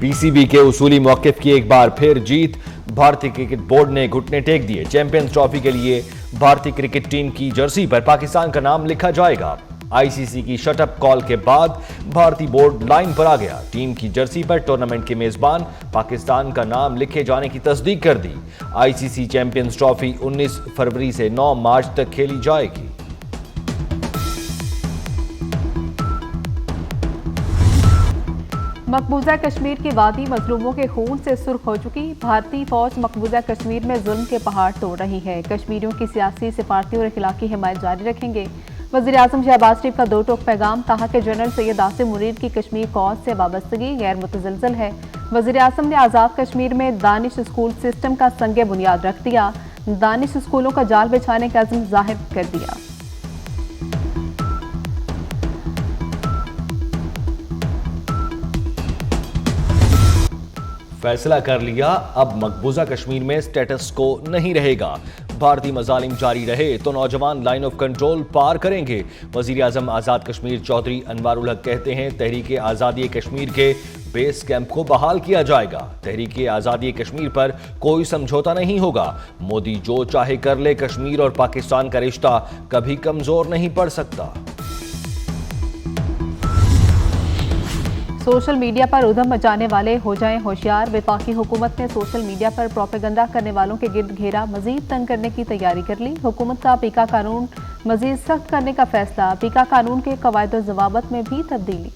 PCB के उसूली मौक़िफ़ की एक बार फिर जीत। भारतीय क्रिकेट बोर्ड ने घुटने टेक दिए। चैंपियंस ट्रॉफी के लिए भारतीय क्रिकेट टीम की जर्सी पर पाकिस्तान का नाम लिखा जाएगा। आईसीसी की शटअप कॉल के बाद भारतीय बोर्ड लाइन पर आ गया। टीम की जर्सी पर टूर्नामेंट के मेजबान पाकिस्तान का नाम लिखे जाने की तस्दीक कर दी। आईसीसी चैंपियंस ट्रॉफी 19 फरवरी से 9 मार्च तक खेली जाएगी। मकबूजा कश्मीर की वादी मजलूमों के खून से सुर्ख हो चुकी। भारतीय फौज मकबूजा कश्मीर में जुल्म के पहाड़ तोड़ रही है। कश्मीरियों की सियासी, सिफारती और इखलाकी हिमायत जारी रखेंगे। वज़ीर आज़म शहबाज शरीफ का दो टोक पैगाम। कहा कि जनरल सैयद आसिम मुनीर की कश्मीर कौज से वाबस्तगी गैर मुतज़लज़ल है। वज़ीर आज़म ने आज़ाद कश्मीर में दानिश स्कूल सिस्टम का संग बुनियाद रख दिया। दानिश स्कूलों का जाल बिछाने का अज़्म जाहिर कर दिया। फैसला कर लिया, अब मकबूजा कश्मीर में स्टेटस को नहीं रहेगा। भारतीय मजालिम जारी रहे तो नौजवान लाइन ऑफ कंट्रोल पार करेंगे। वजीर आजम आज़ाद कश्मीर चौधरी अनवारुल हक कहते हैं तहरीक आज़ादी कश्मीर के बेस कैंप को बहाल किया जाएगा। तहरीक आज़ादी कश्मीर पर कोई समझौता नहीं होगा। मोदी जो चाहे कर ले, कश्मीर और पाकिस्तान का रिश्ता कभी कमजोर नहीं पड़ सकता। सोशल मीडिया पर उधम मचाने वाले हो जाएं होशियार। वफाकी हुकूमत ने सोशल मीडिया पर प्रोपेगेंडा करने वालों के गिर्द घेरा मजीद तंग करने की तैयारी कर ली। हुकूमत का पीका कानून मजीद सख्त करने का फैसला। पीका कानून के कवायद और ज़वाबत में भी तब्दीली।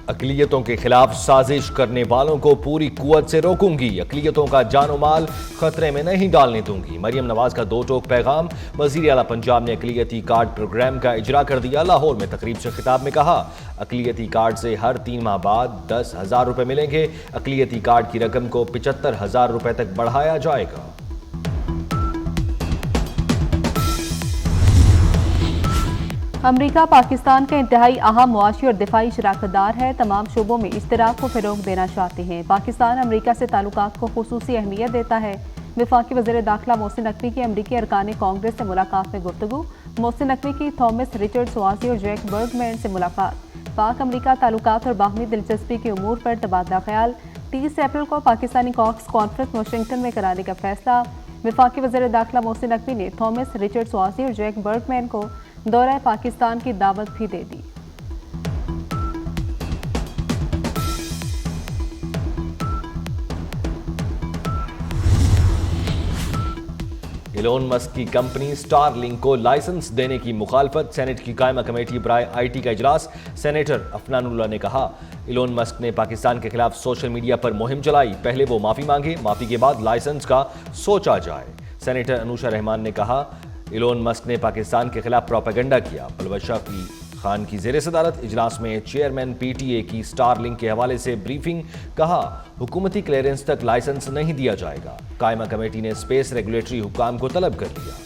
अक़लियतों के खिलाफ साजिश करने वालों को पूरी कुव्वत से रोकूंगी। अक़लियतों का जानो माल खतरे में नहीं डालने दूंगी। मरियम नवाज का दो टोक पैगाम। वज़ीर आला पंजाब ने अक़लियती कार्ड प्रोग्राम का इजरा कर दिया। लाहौर में तकरीब से खिताब में कहा, अक़लियती कार्ड से हर 3 माह बाद 10,000 रुपए मिलेंगे। अक़लियती कार्ड की रकम को 75,000 रुपए तक बढ़ाया जाएगा। अमरीका पाकिस्तान का इंतहाई अहम मुआशी और दिफाई शराकतदार है। तमाम शोबों में इश्तराक को फ़रोग़ देना चाहते हैं। पाकिस्तान अमरीका से ताल्लुकात को खुसूसी अहमियत देता है। वफाकी वज़ीर दाखिला मोहसिन नकवी की अमरीकी अरकान कांग्रेस से मुलाकात में गुफ्तगू। मोहसिन नकवी की थॉमस रिचर्ड्स वाज़ी और जैक बर्गमैन से मुलाकात। पाक अमरीका ताल्लुकात और बाहमी दिलचस्पी के उमूर पर तबादला ख्याल। 30 अप्रैल को पाकिस्तानी कॉक्स कॉन्फ्रेंस वाशिंगटन में कराने का फैसला। वफाकी वज़ीर दाखिला मोहसिन नकवी ने थॉमस रिचर्ड्स वाज़ी और जैक बर्गमैन को दौरा पाकिस्तान की दावत भी दे दी। इलोन मस्क की कंपनी स्टारलिंक को लाइसेंस देने की मुखालफत। सेनेट की कायमा कमेटी बराए आईटी का इजलास। सेनेटर अफनानुल्लाह ने कहा, इलोन मस्क ने पाकिस्तान के खिलाफ सोशल मीडिया पर मुहिम चलाई। पहले वो माफी मांगे, माफी के बाद लाइसेंस का सोचा जाए। सेनेटर अनुशा रहमान ने कहा, इलोन मस्क ने पाकिस्तान के खिलाफ प्रोपेगेंडा किया। बलवशा खान की ज़ेरे सदारत इजलास में चेयरमैन पीटीए की स्टारलिंक के हवाले से ब्रीफिंग। कहा, हुकूमती क्लियरेंस तक लाइसेंस नहीं दिया जाएगा। कायमा कमेटी ने स्पेस रेगुलेटरी हुकाम को तलब कर लिया।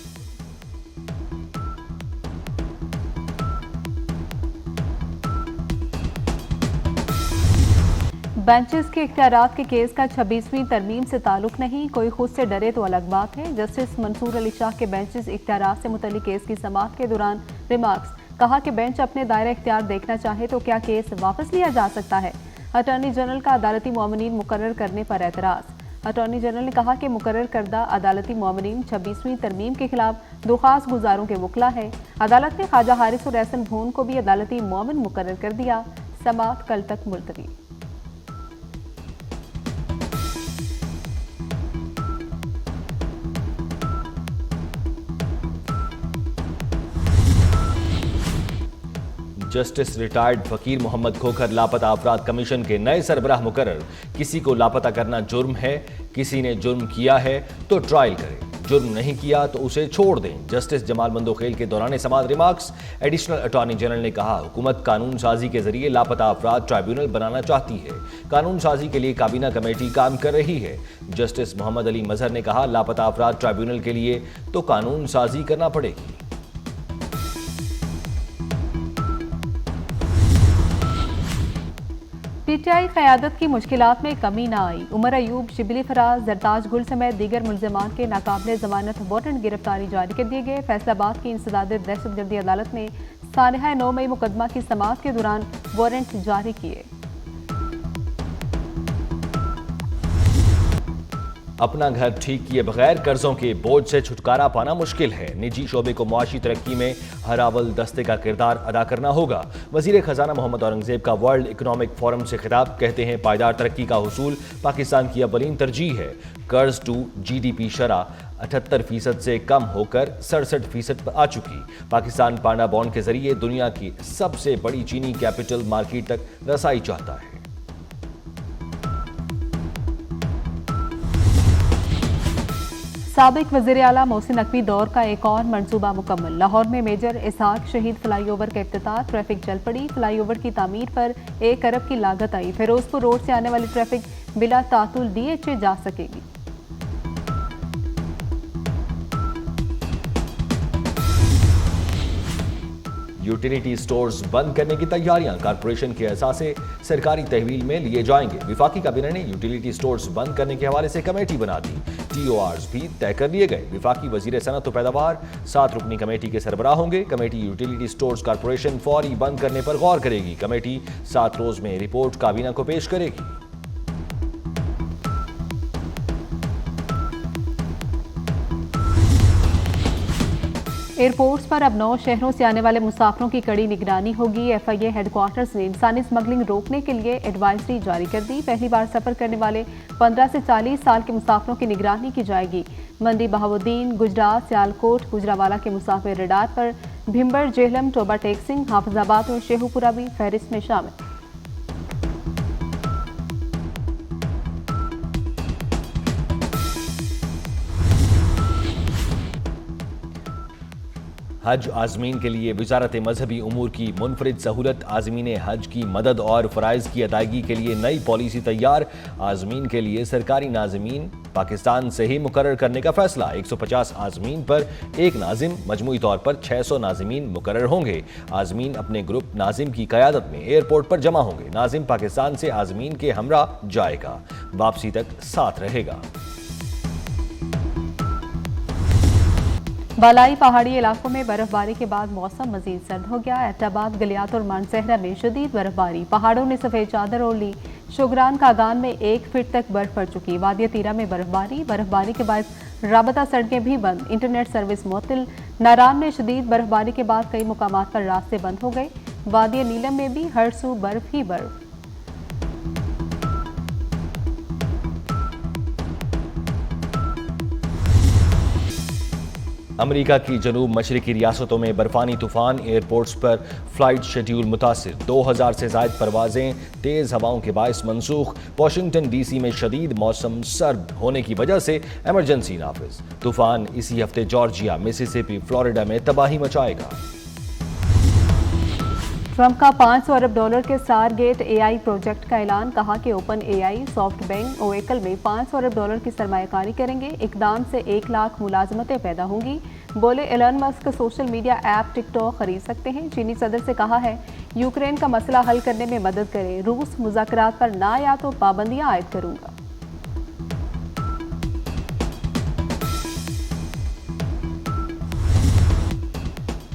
बेंचेस के इख्तियारात के केस का 26वीं तरमीम से ताल्लुक नहीं। कोई खुद से डरे तो अलग बात है। जस्टिस मंसूर अली शाह के बेंचेस इख्तियारात से मुतल्लिक केस की समाअत के दौरान रिमार्क्स। कहा कि बेंच अपने दायरा इख्तियार देखना चाहे तो क्या केस वापस लिया जा सकता है। अटॉर्नी जनरल का अदालती मुआमनीन मुकर्रर करने पर एतराज़। अटॉर्नी जनरल ने कहा कि मुकर्रर करदा अदालती मुआमनीन 26वीं तरमीम के खिलाफ दरख्वास्त गुजारों के वकला है। अदालत ने ख्वाजा हारिस और एहसन भून को भी अदालती मुआमन मुकर्रर कर दिया। समाअत कल तक मुलतवी। जस्टिस रिटायर्ड फकीर मोहम्मद खोखर लापता अफराद कमीशन के नए सरबराह मुकर्रर। किसी को लापता करना जुर्म है। किसी ने जुर्म किया है तो ट्रायल करें, जुर्म नहीं किया तो उसे छोड़ दें। जस्टिस जमाल मंदोखेल के दौरान समाअत रिमार्क्स। एडिशनल अटॉर्नी जनरल ने कहा, हुकूमत कानून साजी के जरिए लापता अफराद ट्राइब्यूनल बनाना चाहती है। कानून साजी के लिए काबीना कमेटी काम कर रही है। जस्टिस मोहम्मद अली मजहर ने कहा, लापता अफराद ट्राइब्यूनल के लिए तो कानून साजी करना पड़ेगी। पीटीआई क़यादत की मुश्किलात में कमी न आई। उमर अयूब, शिबली फराज, जरताज गुल समेत दीगर मुल्ज़िमान के नाकाबिले ज़मानत वारंट गिरफ्तारी जारी कर दिए गए। फैसलाबाद की इंसदाद दहशतगर्दी अदालत ने सानहा 9 मई मुकदमा की समाअत के दौरान वारंट जारी किए। अपना घर ठीक किए बगैर कर्जों के बोझ से छुटकारा पाना मुश्किल है। निजी शोबे को मुआशी तरक्की में हर अव्वल दस्ते का किरदार अदा करना होगा। वजीर खजाना मोहम्मद औरंगजेब का वर्ल्ड इकोनॉमिक फोरम से खिताब। कहते हैं पायदार तरक्की का हुसूल पाकिस्तान की अव्वलीन तरजीह है। कर्ज टू GDP शरह 78% से कम होकर 67% पर आ चुकी। पाकिस्तान पांडा बॉन्ड के जरिए दुनिया की सबसे बड़ी चीनी कैपिटल मार्केट तक रसाई चाहता है। साबिक वज़ीर आला मोहसिन नकवी दौर का एक और मंसूबा मुकम्मल। लाहौर में मेजर इसहाक शहीद फ्लाईओवर का इफ्तिताह। ट्रैफिक चल पड़ी। फ्लाईओवर की तामीर पर 1 अरब की लागत आई। फिरोजपुर रोड से आने वाली ट्रैफिक बिला तातुल DHA जा सकेगी। यूटिलिटी स्टोर्स बंद करने की तैयारियां कारपोरेशन के असासे सरकारी तहवील में लिए जाएंगे। विफाकी काबीना ने यूटिलिटी स्टोर्स बंद करने के हवाले से कमेटी बना दी। TORs भी तय कर लिए गए। विफाकी वजीर सनत व पैदावार 7 रुकनी कमेटी के सरबराह होंगे। कमेटी यूटिलिटी स्टोर्स कारपोरेशन फौरी बंद करने पर गौर करेगी। कमेटी 7 रोज में रिपोर्ट काबीना को पेश करेगी। एयरपोर्ट्स पर अब 9 शहरों से आने वाले मुसाफिरों की कड़ी निगरानी होगी। FIA हेडक्वार्टर्स ने इंसानी स्मगलिंग रोकने के लिए एडवाइजरी जारी कर दी। पहली बार सफर करने वाले 15 से 40 साल के मुसाफिरों की निगरानी की जाएगी। मंडी, बहाउद्दीन, गुजरात, सियालकोट, गुजरावाला के मुसाफिर रडार पर। भिम्बर, जेहलम, टोबा टेक सिंह, हाफिजाबाद और शेखुपुरा भी फहरिस्त में शामिल। हज आज़मीन के लिए वजारत मजहबी उमूर की मुनफरिद सहूलत। आज़मीन हज की मदद और फ़राइज़ की अदायगी के लिए नई पॉलिसी तैयार। आज़मीन के लिए सरकारी नाज़मीन पाकिस्तान से ही मुकर्रर करने का फैसला। 150 आज़मीन पर एक नाजिम, मजमूई तौर पर 600 नाजिमीन मुकर्रर होंगे। आज़मीन अपने ग्रुप नाजिम की क़यादत में एयरपोर्ट पर जमा होंगे। नाजिम पाकिस्तान से आज़मीन के हमरा जाएगा, वापसी तक साथ रहेगा। बालाई पहाड़ी इलाकों में बर्फबारी के बाद मौसम मजीद सर्द हो गया। एबटाबाद, गलियात और मानसहरा में शदीद बर्फबारी। पहाड़ों ने सफेद चादर ओढ़ ली। शुगरान कागान में 1 फीट तक बर्फ पड़ चुकी। वादिया तीरा में बर्फबारी के बाद राबता सड़कें भी बंद। इंटरनेट सर्विस मुअत्तल। नारान में शदीद बर्फबारी के बाद कई मुकामात पर रास्ते बंद हो गए। वादिया नीलम में भी हर सू बर्फ ही बर्फ। अमेरिका की जनूब मशरकी रियासतों में बर्फानी तूफान। एयरपोर्ट्स पर फ्लाइट शेड्यूल मुतासिर। 2000 से ज़ायद परवाजें तेज़ हवाओं के बायस मनसूख। वाशिंगटन DC में शदीद मौसम सर्द होने की वजह से एमरजेंसी नाफिज। तूफान इसी हफ्ते जॉर्जिया, मिसिसिपी, फ्लोरिडा में तबाही मचाएगा। ट्रंप का $500 अरब के स्टारगेट AI प्रोजेक्ट का ऐलान। कहा कि ओपन AI, सॉफ्टबैंक, ओरेकल में $500 अरब की सरमायाकारी करेंगे। इकदाम से 1 लाख मुलाजमतें पैदा होंगी। बोले Elon Musk social media app TikTok खरीद सकते हैं। चीनी सदर से कहा है यूक्रेन का मसला हल करने में मदद करें। रूस मुज़ाकरात पर ना आया तो पाबंदियां आयद करूंगा।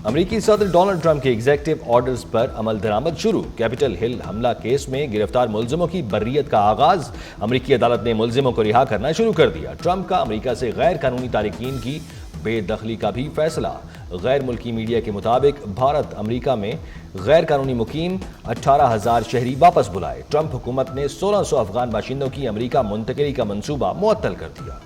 अमेरिकी सदर डोनाल्ड ट्रंप के एग्जीक्यूटिव ऑर्डर्स पर अमल दरामद शुरू। कैपिटल हिल हमला केस में गिरफ्तार मुलजिमों की बर्रियत का आगाज। अमेरिकी अदालत ने मुलजिमों को रिहा करना शुरू कर दिया। ट्रंप का अमेरिका से गैर कानूनी तारिकीन की बेदखली का भी फैसला। गैर मुल्की मीडिया के मुताबिक भारत अमेरिका में गैर कानूनी मुकीम 18,000 शहरी वापस बुलाए। ट्रंप हुकूमत ने 1600 अफगान बाशिंदों की अमेरिका मुंतकिली का मंसूबा मुअत्तल कर दिया।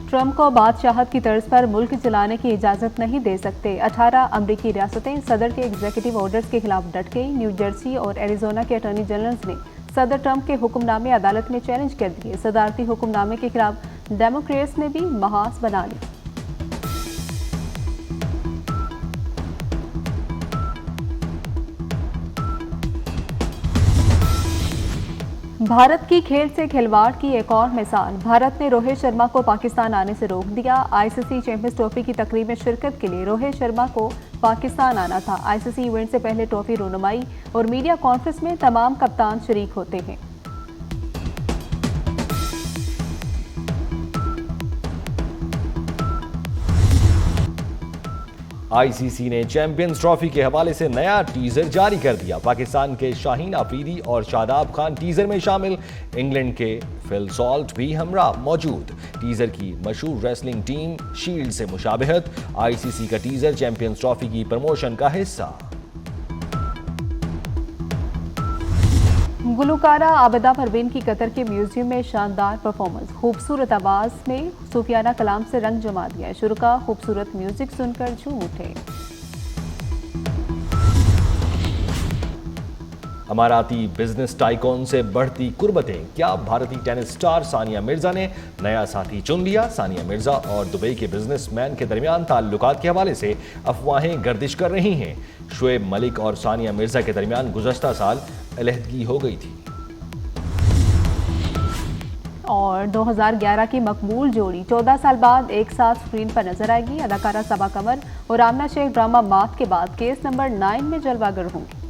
ट्रंप को बादशाहत की तर्ज पर मुल्क चलाने की इजाजत नहीं दे सकते। 18 अमरीकी रियासतें सदर के एग्जीक्यूटिव ऑर्डर्स के खिलाफ डट गई। न्यू जर्सी और एरिजोना के अटॉर्नी जनरल्स ने सदर ट्रंप के हुक्मनामे अदालत में चैलेंज कर दिए। सदारती हुक्मनामे के खिलाफ डेमोक्रेट्स ने भी महाज बना ली। भारत की खेल से खिलवाड़ की एक और मिसाल। भारत ने रोहित शर्मा को पाकिस्तान आने से रोक दिया। ICC चैंपियंस ट्रॉफी की तकरीब में शिरकत के लिए रोहित शर्मा को पाकिस्तान आना था। ICC इवेंट से पहले ट्रॉफी रोनुमाई और मीडिया कॉन्फ्रेंस में तमाम कप्तान शरीक होते हैं। आईसीसी ने चैंपियंस ट्रॉफी के हवाले से नया टीजर जारी कर दिया। पाकिस्तान के शाहीन अफरीदी और शादाब खान टीजर में शामिल, इंग्लैंड के फिल सॉल्ट भी हमरा मौजूद। टीजर की मशहूर रेसलिंग टीम शील्ड से मुशाबहत, आईसीसी का टीजर चैंपियंस ट्रॉफी की प्रमोशन का हिस्सा। गुलकारा आबिदा परवीन की कतर के म्यूजियम में शानदार परफॉर्मेंस, खूबसूरत आवाज में सूफियाना कलाम से रंग जमा दिया। शुरुका खूबसूरत म्यूजिक सुनकर झूम उठे। अमाराती बिजनेस टाइकॉन से बढ़ती कुर्बतें, क्या भारतीय टेनिस स्टार सानिया मिर्जा ने नया साथी चुन लिया? सानिया मिर्जा और दुबई के बिजनेसमैन के दरमियान ताल्लुकात के हवाले से अफवाहें गर्दिश कर रही हैं। शुएब मलिक और सानिया मिर्जा के दरमियान गुज़श्ता साल अलहदगी हो गई थी। और 2011 की मकबूल जोड़ी 14 साल बाद एक साथ स्क्रीन पर नजर आएगी। अदाकारा सबा कमर और आमना शेख ड्रामा मात के बाद केस नंबर 9 में जलवागर होंगी।